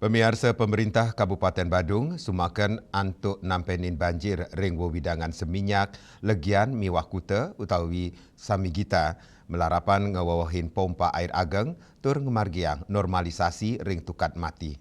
Pemirsa pemerintah Kabupaten Badung sumakan antuk nampenin banjir ring wewidangan seminyak legian miwah kuta utawi samigita melarapan ngawawahin pompa air ageng tur ngemargiang normalisasi ring tukat mati.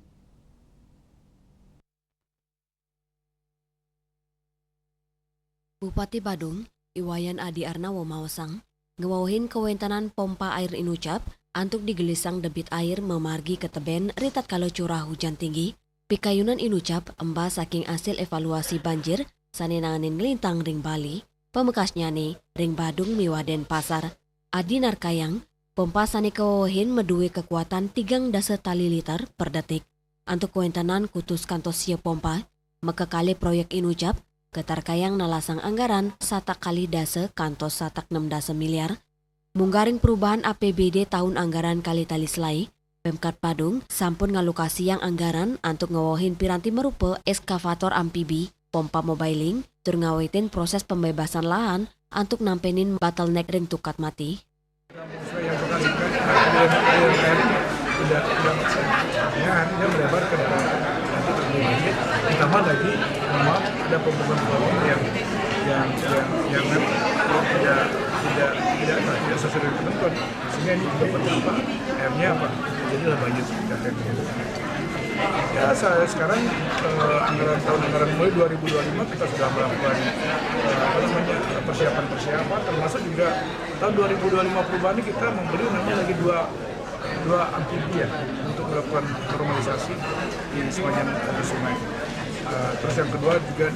Bupati Badung, Iwayan Adi Arnawo Mawasang, ngewawahin kewentanan pompa air Inucap antuk digelisang debit air memargi ke teben ritat kalau curah hujan tinggi, pikayunan Inucap embas saking hasil evaluasi banjir saninanganin ngelintang ring Bali, pemekasnya nih ring Badung Miwaden Pasar, Adi Narkayang, pompa sani kewawahin medue kekuatan 3 tali liter per detik, antuk kewentanan kutus kantos sia pompa, mekekali proyek Inucap, Ketar kayang nalasang anggaran satak kali dase kantos satak 6 miliar. Munggaring perubahan APBD tahun anggaran kali tali selai, Pemkat Badung sampun ngalokasi yang anggaran antuk ngawohin piranti merupa eskavator amfibi, pompa mobiling, tur ngawetin proses pembebasan lahan antuk nampenin bottleneck ring tukat mati. Dia melebar ke dalam nanti terjadi banjir, ditambah lagi memang ada pembangunan yang tidak sesuai dengan ketentuan, sehingga ini dapat apa airnya apa jadilah banjir seperti itu. Ya saya sekarang anggaran mulai 2025 kita sudah melakukan persiapan termasuk juga tahun 2025 perubahan ini kita membeli namanya lagi dua amfibi ya untuk melakukan normalisasi di sepanjang sungai. Terus yang kedua juga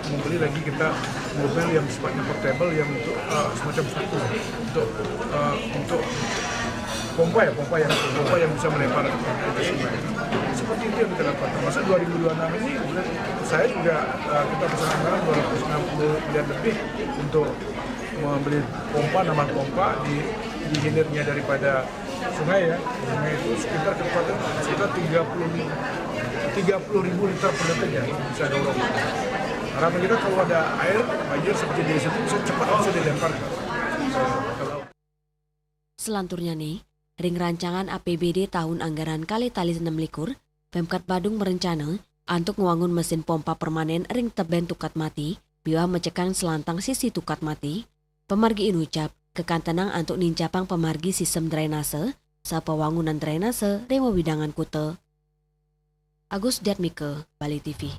membeli lagi kita mobil yang sifatnya portable yang untuk semacam satu untuk pompa yang bisa melempar ke sungai. Seperti itu yang kita dapat. Termasuk 2026 ini saya juga kita pesan anggaran 260 miliar lebih untuk membeli nama pompa di hilirnya daripada sungai ya. Sungai itu sekitar kekuatan sekitar 30.000 liter per detik ya bisa dorong. Harapan kita kalau ada air banjir seperti di situ bisa cepat bisa dilempar. Selanturnya nih, ring rancangan APBD tahun anggaran kali tali 6 likur, Pemkat Badung merencana antuk ngewangun mesin pompa permanen ring teben tukat mati, biwa mencekang selantang sisi tukat mati, pemargi Inucap kekantenang antuk nincapang pemargi sistem drainase, sapawangunan drainase ring wewidangan kute. Agus Diatmike, Bali TV.